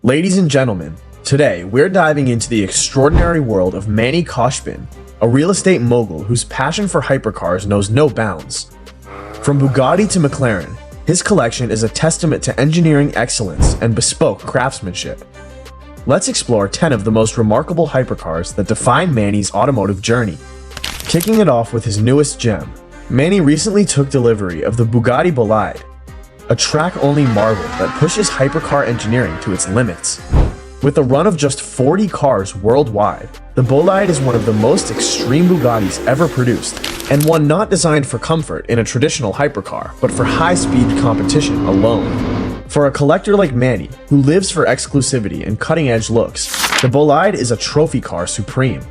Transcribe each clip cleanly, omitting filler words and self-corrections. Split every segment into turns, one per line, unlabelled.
Ladies and gentlemen, today we're diving into the extraordinary world of Manny Khoshbin, a real estate mogul whose passion for hypercars knows no bounds. From Bugatti to McLaren, his collection is a testament to engineering excellence and bespoke craftsmanship. Let's explore 10 of the most remarkable hypercars that define Manny's automotive journey. Kicking it off with his newest gem, Manny recently took delivery of the Bugatti BOLIDO, a track-only marvel that pushes hypercar engineering to its limits. With a run of just 40 cars worldwide, the BOLIDO is one of the most extreme Bugattis ever produced, and one not designed for comfort in a traditional hypercar, but for high-speed competition alone. For a collector like Manny, who lives for exclusivity and cutting-edge looks, the BOLIDO is a trophy car supreme.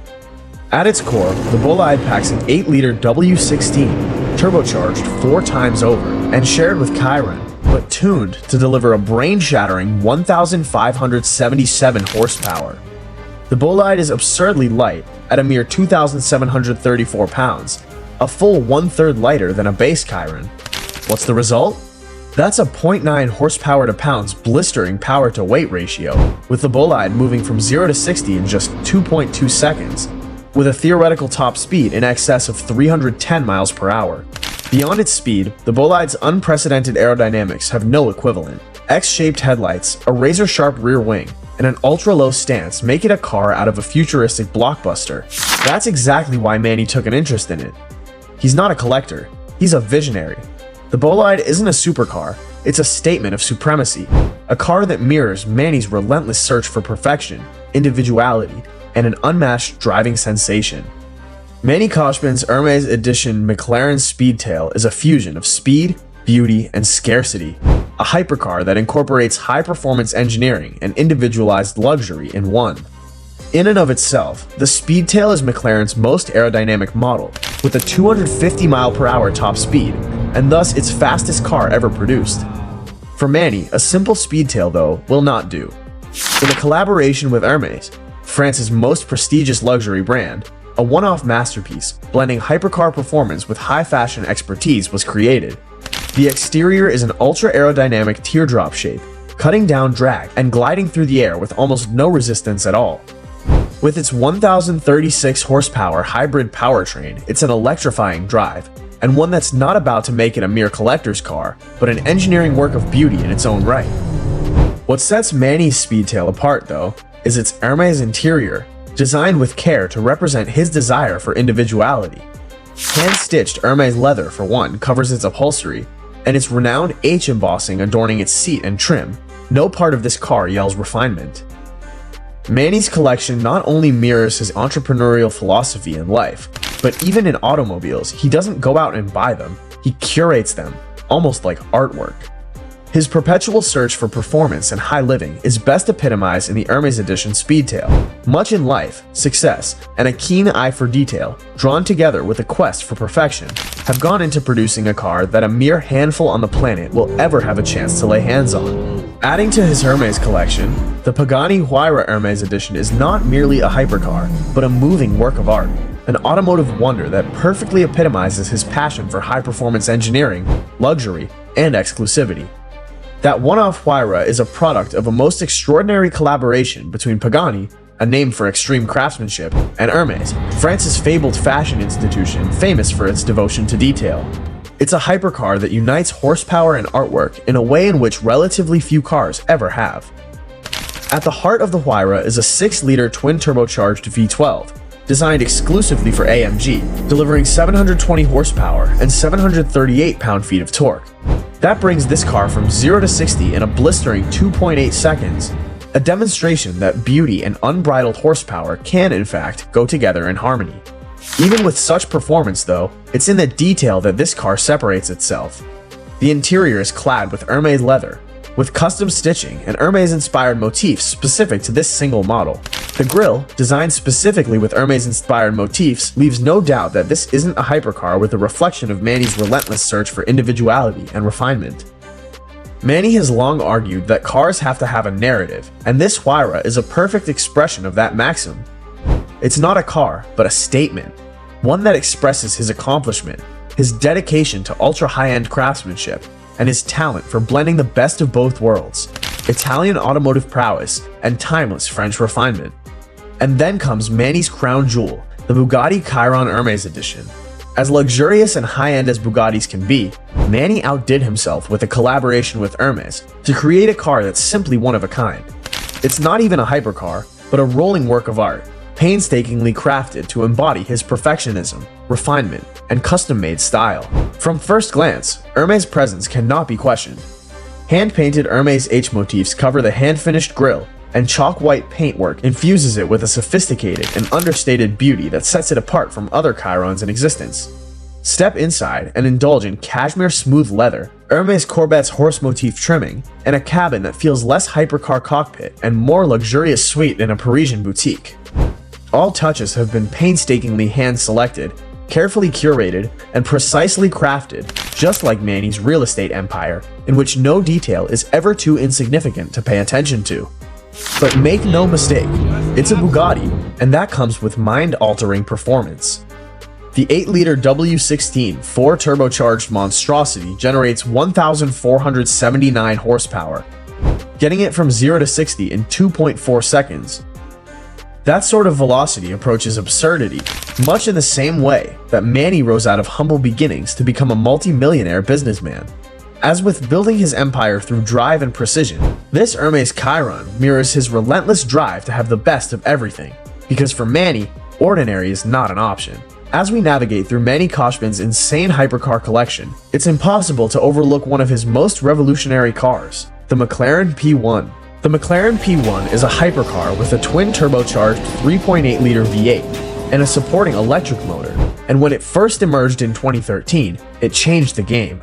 At its core, the BOLIDO packs an 8-liter W16, turbocharged 4 times over, and shared with Chiron, but tuned to deliver a brain-shattering 1,577 horsepower. The BOLIDO is absurdly light at a mere 2,734 pounds, a full one-third lighter than a base Chiron. What's the result? That's a 0.9 horsepower to pounds blistering power-to-weight ratio, with the BOLIDO moving from 0 to 60 in just 2.2 seconds, with a theoretical top speed in excess of 310 miles per hour. Beyond its speed, the BOLIDO's unprecedented aerodynamics have no equivalent. X-shaped headlights, a razor-sharp rear wing, and an ultra-low stance make it a car out of a futuristic blockbuster. That's exactly why Manny took an interest in it. He's not a collector, he's a visionary. The BOLIDO isn't a supercar, it's a statement of supremacy, a car that mirrors Manny's relentless search for perfection, individuality, and an unmatched driving sensation. Manny Khoshbin's Hermes Edition McLaren Speedtail is a fusion of speed, beauty, and scarcity, a hypercar that incorporates high-performance engineering and individualized luxury in one. In and of itself, the Speedtail is McLaren's most aerodynamic model, with a 250 mph top speed, and thus its fastest car ever produced. For Manny, a simple Speedtail, though, will not do. In a collaboration with Hermes, France's most prestigious luxury brand, a one-off masterpiece blending hypercar performance with high-fashion expertise was created. The exterior is an ultra-aerodynamic teardrop shape, cutting down drag and gliding through the air with almost no resistance at all. With its 1,036 horsepower hybrid powertrain, it's an electrifying drive, and one that's not about to make it a mere collector's car, but an engineering work of beauty in its own right. What sets Manny's Speedtail apart, though, is its Hermes interior, designed with care to represent his desire for individuality. Hand-stitched Hermes leather, for one, covers its upholstery, and its renowned H embossing adorning its seat and trim. No part of this car yells refinement. Manny's collection not only mirrors his entrepreneurial philosophy in life, but even in automobiles, he doesn't go out and buy them, he curates them, almost like artwork. His perpetual search for performance and high living is best epitomized in the Hermes Edition Speedtail. Much in life, success, and a keen eye for detail, drawn together with a quest for perfection, have gone into producing a car that a mere handful on the planet will ever have a chance to lay hands on. Adding to his Hermes collection, the Pagani Huayra Hermes Edition is not merely a hypercar, but a moving work of art, an automotive wonder that perfectly epitomizes his passion for high-performance engineering, luxury, and exclusivity. That one-off Huayra is a product of a most extraordinary collaboration between Pagani, a name for extreme craftsmanship, and Hermes, France's fabled fashion institution famous for its devotion to detail. It's a hypercar that unites horsepower and artwork in a way in which relatively few cars ever have. At the heart of the Huayra is a 6-liter twin-turbocharged V12, designed exclusively for AMG, delivering 720 horsepower and 738 pound-feet of torque. That brings this car from 0 to 60 in a blistering 2.8 seconds, a demonstration that beauty and unbridled horsepower can, in fact, go together in harmony. Even with such performance, though, it's in the detail that this car separates itself. The interior is clad with Hermes leather, with custom stitching and Hermes-inspired motifs specific to this single model. The grille, designed specifically with Hermes-inspired motifs, leaves no doubt that this isn't a hypercar with a reflection of Manny's relentless search for individuality and refinement. Manny has long argued that cars have to have a narrative, and this Huayra is a perfect expression of that maxim. It's not a car, but a statement, one that expresses his accomplishment, his dedication to ultra high-end craftsmanship, and his talent for blending the best of both worlds. Italian automotive prowess, and timeless French refinement. And then comes Manny's crown jewel, the Bugatti Chiron Hermes edition. As luxurious and high-end as Bugattis can be, Manny outdid himself with a collaboration with Hermes to create a car that's simply one of a kind. It's not even a hypercar, but a rolling work of art, painstakingly crafted to embody his perfectionism, refinement, and custom-made style. From first glance, Hermes' presence cannot be questioned. Hand-painted Hermes H motifs cover the hand-finished grille, and chalk-white paintwork infuses it with a sophisticated and understated beauty that sets it apart from other Chirons in existence. Step inside and indulge in cashmere smooth leather, Hermes Corvette's horse motif trimming, and a cabin that feels less hypercar cockpit and more luxurious suite than a Parisian boutique. All touches have been painstakingly hand-selected, carefully curated, and precisely crafted, just like Manny's real estate empire, in which no detail is ever too insignificant to pay attention to. But make no mistake, it's a Bugatti, and that comes with mind-altering performance. The 8-liter W16 4-turbocharged monstrosity generates 1,479 horsepower, getting it from 0 to 60 in 2.4 seconds. That sort of velocity approaches absurdity, much in the same way that Manny rose out of humble beginnings to become a multi-millionaire businessman. As with building his empire through drive and precision, this Hermes Chiron mirrors his relentless drive to have the best of everything, because for Manny, ordinary is not an option. As we navigate through Manny Khoshbin's insane hypercar collection, it's impossible to overlook one of his most revolutionary cars, the McLaren P1. The McLaren P1 is a hypercar with a twin-turbocharged 3.8-liter V8 and a supporting electric motor, and when it first emerged in 2013, it changed the game.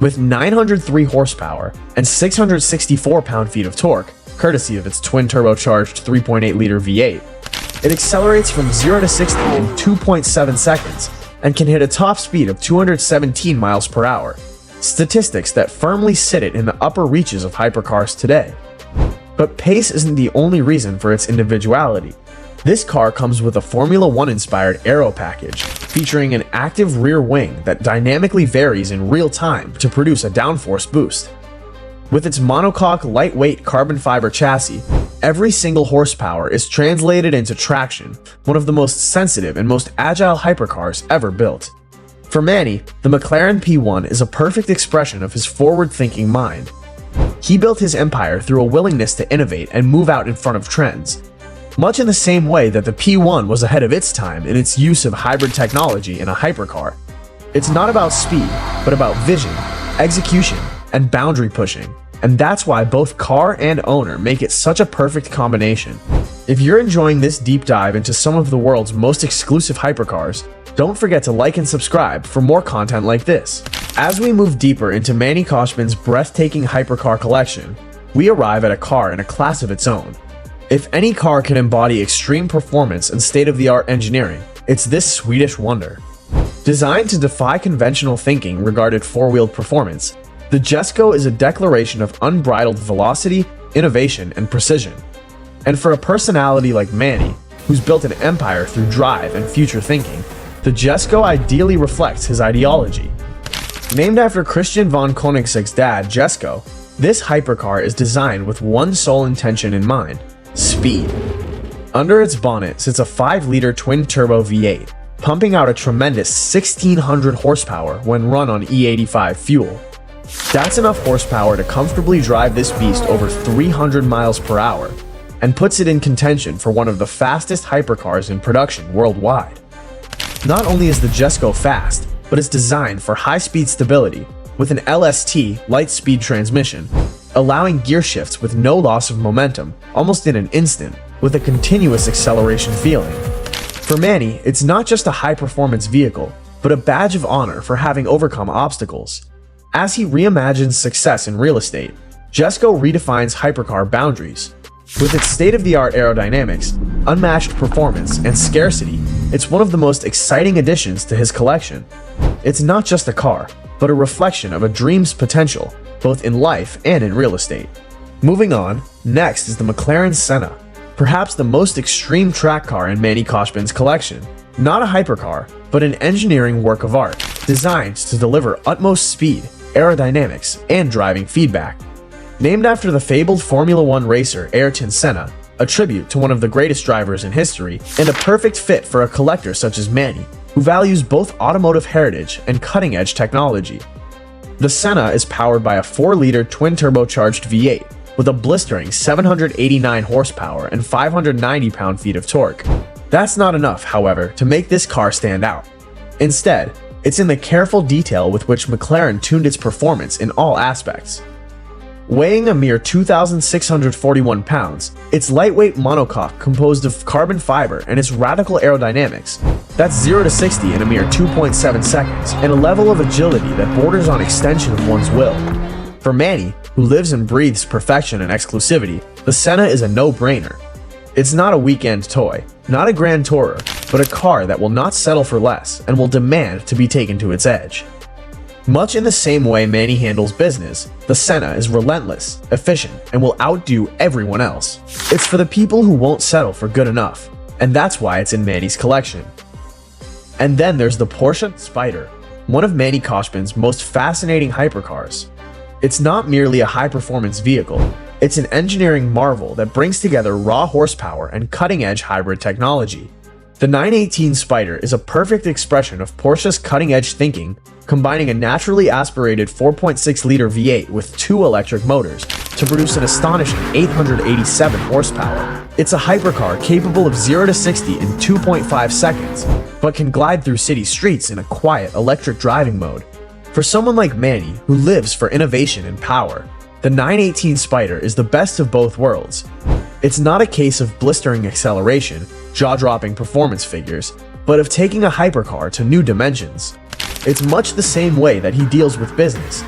With 903 horsepower and 664 pound-feet of torque, courtesy of its twin-turbocharged 3.8-liter V8, it accelerates from 0 to 60 in 2.7 seconds and can hit a top speed of 217 miles per hour, statistics that firmly sit it in the upper reaches of hypercars today. But pace isn't the only reason for its individuality. This car comes with a Formula 1-inspired aero package, featuring an active rear wing that dynamically varies in real time to produce a downforce boost. With its monocoque lightweight carbon fiber chassis, every single horsepower is translated into traction, one of the most sensitive and most agile hypercars ever built. For Manny, the McLaren P1 is a perfect expression of his forward-thinking mind. He built his empire through a willingness to innovate and move out in front of trends, much in the same way that the P1 was ahead of its time in its use of hybrid technology in a hypercar. It's not about speed, but about vision, execution, and boundary pushing, and that's why both car and owner make it such a perfect combination. If you're enjoying this deep dive into some of the world's most exclusive hypercars, don't forget to like and subscribe for more content like this. As we move deeper into Manny Khoshbin's breathtaking hypercar collection, we arrive at a car in a class of its own. If any car can embody extreme performance and state-of-the-art engineering, it's this Swedish wonder. Designed to defy conventional thinking regarding four-wheeled performance, the Jesko is a declaration of unbridled velocity, innovation, and precision. And for a personality like Manny, who's built an empire through drive and future thinking, the Jesko ideally reflects his ideology. Named after Christian von Koenigsegg's dad, Jesko, this hypercar is designed with one sole intention in mind: speed. Under its bonnet sits a 5-liter twin-turbo V8, pumping out a tremendous 1,600 horsepower when run on E85 fuel. That's enough horsepower to comfortably drive this beast over 300 miles per hour, and puts it in contention for one of the fastest hypercars in production worldwide. Not only is the Jesko fast, but it's designed for high-speed stability with an LST light-speed transmission, allowing gear shifts with no loss of momentum almost in an instant with a continuous acceleration feeling. For Manny, it's not just a high-performance vehicle, but a badge of honor for having overcome obstacles. As he reimagines success in real estate, Jesko redefines hypercar boundaries. With its state-of-the-art aerodynamics, unmatched performance, and scarcity, it's one of the most exciting additions to his collection. It's not just a car, but a reflection of a dream's potential, both in life and in real estate. Moving on, next is the McLaren Senna, perhaps the most extreme track car in Manny Khoshbin's collection. Not a hypercar, but an engineering work of art, designed to deliver utmost speed, aerodynamics, and driving feedback. Named after the fabled Formula One racer Ayrton Senna, a tribute to one of the greatest drivers in history, and a perfect fit for a collector such as Manny, who values both automotive heritage and cutting-edge technology. The Senna is powered by a 4-liter twin-turbocharged V8 with a blistering 789 horsepower and 590 pound-feet of torque. That's not enough, however, to make this car stand out. Instead, it's in the careful detail with which McLaren tuned its performance in all aspects. Weighing a mere 2,641 pounds, its lightweight monocoque composed of carbon fiber and its radical aerodynamics, that's 0 to 60 in a mere 2.7 seconds, and a level of agility that borders on extension of one's will. For Manny, who lives and breathes perfection and exclusivity, the Senna is a no-brainer. It's not a weekend toy, not a grand tourer, but a car that will not settle for less and will demand to be taken to its edge. Much in the same way Manny handles business, the Senna is relentless, efficient, and will outdo everyone else. It's for the people who won't settle for good enough, and that's why it's in Manny's collection. And then there's the Porsche Spider, one of Manny Khoshbin's most fascinating hypercars. It's not merely a high-performance vehicle, it's an engineering marvel that brings together raw horsepower and cutting-edge hybrid technology. The 918 Spider is a perfect expression of Porsche's cutting-edge thinking, combining a naturally aspirated 4.6-liter V8 with 2 electric motors to produce an astonishing 887 horsepower. It's a hypercar capable of 0 to 60 in 2.5 seconds, but can glide through city streets in a quiet electric driving mode. For someone like Manny, who lives for innovation and power, the 918 Spider is the best of both worlds. It's not a case of blistering acceleration, jaw-dropping performance figures, but of taking a hypercar to new dimensions. It's much the same way that he deals with business,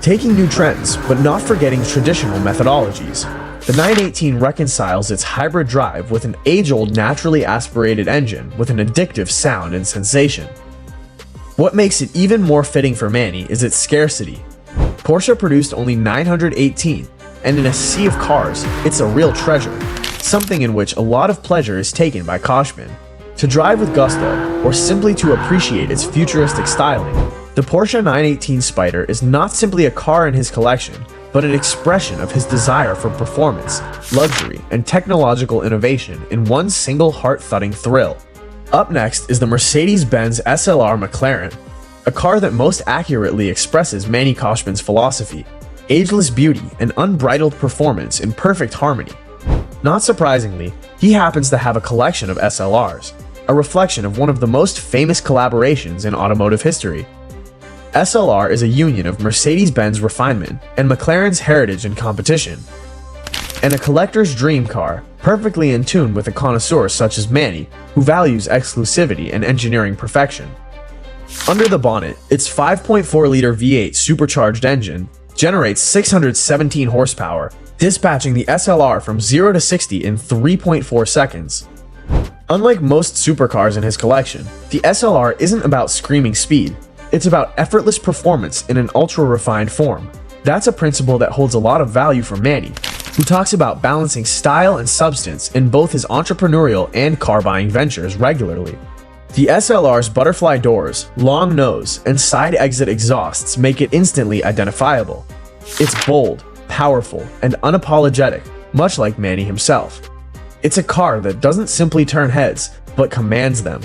taking new trends, but not forgetting traditional methodologies. The 918 reconciles its hybrid drive with an age-old naturally aspirated engine with an addictive sound and sensation. What makes it even more fitting for Manny is its scarcity. Porsche produced only 918, and in a sea of cars, it's a real treasure, something in which a lot of pleasure is taken by Khoshbin. To drive with gusto, or simply to appreciate its futuristic styling, the Porsche 918 Spider is not simply a car in his collection, but an expression of his desire for performance, luxury, and technological innovation in one single heart-thudding thrill. Up next is the Mercedes-Benz SLR McLaren, a car that most accurately expresses Manny Khoshbin's philosophy, ageless beauty and unbridled performance in perfect harmony. Not surprisingly, he happens to have a collection of SLRs, a reflection of one of the most famous collaborations in automotive history. SLR is a union of Mercedes-Benz refinement and McLaren's heritage and competition, and a collector's dream car, perfectly in tune with a connoisseur such as Manny, who values exclusivity and engineering perfection. Under the bonnet, its 5.4-liter V8 supercharged engine generates 617 horsepower, dispatching the SLR from 0 to 60 in 3.4 seconds. Unlike most supercars in his collection, the SLR isn't about screaming speed, it's about effortless performance in an ultra-refined form. That's a principle that holds a lot of value for Manny, who talks about balancing style and substance in both his entrepreneurial and car-buying ventures regularly. The SLR's butterfly doors, long nose, and side exit exhausts make it instantly identifiable. It's bold, powerful, and unapologetic, much like Manny himself. It's a car that doesn't simply turn heads, but commands them.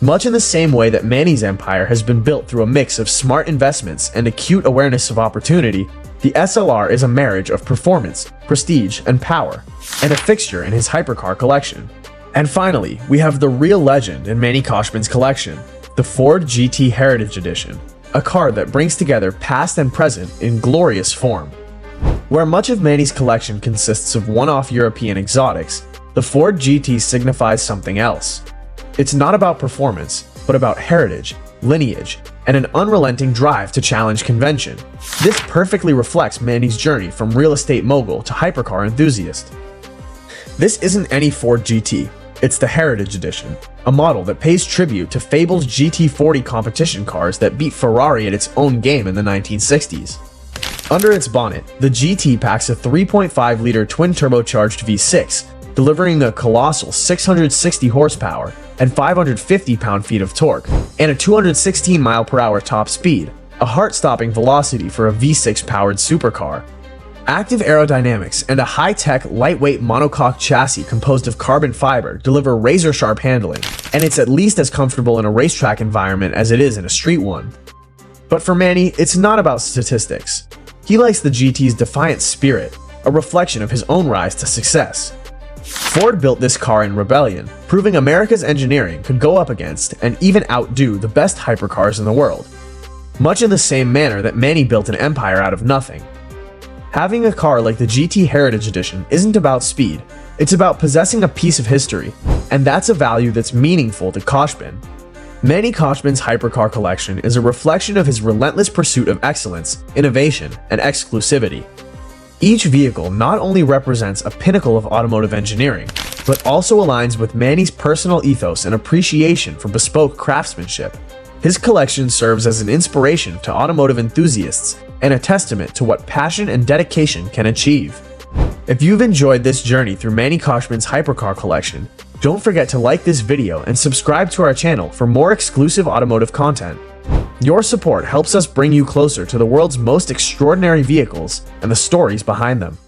Much in the same way that Manny's empire has been built through a mix of smart investments and acute awareness of opportunity, the SLR is a marriage of performance, prestige, and power, and a fixture in his hypercar collection. And finally, we have the real legend in Manny Khoshbin's collection, the Ford GT Heritage Edition, a car that brings together past and present in glorious form. Where much of Manny's collection consists of one-off European exotics, the Ford GT signifies something else. It's not about performance, but about heritage, lineage, and an unrelenting drive to challenge convention. This perfectly reflects Manny's journey from real estate mogul to hypercar enthusiast. This isn't any Ford GT, it's the Heritage Edition, a model that pays tribute to fabled GT40 competition cars that beat Ferrari at its own game in the 1960s. Under its bonnet, the GT packs a 3.5-liter twin-turbocharged V6, delivering a colossal 660 horsepower and 550 pound-feet of torque, and a 216 mile/hour top speed, a heart-stopping velocity for a V6-powered supercar. Active aerodynamics and a high-tech, lightweight monocoque chassis composed of carbon fiber deliver razor-sharp handling, and it's at least as comfortable in a racetrack environment as it is in a street one. But for Manny, it's not about statistics. He likes the GT's defiant spirit, a reflection of his own rise to success. Ford built this car in rebellion, proving America's engineering could go up against and even outdo the best hypercars in the world, much in the same manner that Manny built an empire out of nothing. Having a car like the GT Heritage Edition isn't about speed, it's about possessing a piece of history, and that's a value that's meaningful to Khoshbin. Manny Khoshbin's hypercar collection is a reflection of his relentless pursuit of excellence, innovation, and exclusivity. Each vehicle not only represents a pinnacle of automotive engineering, but also aligns with Manny's personal ethos and appreciation for bespoke craftsmanship. His collection serves as an inspiration to automotive enthusiasts and a testament to what passion and dedication can achieve. If you've enjoyed this journey through Manny Khoshbin's hypercar collection, don't forget to like this video and subscribe to our channel for more exclusive automotive content. Your support helps us bring you closer to the world's most extraordinary vehicles and the stories behind them.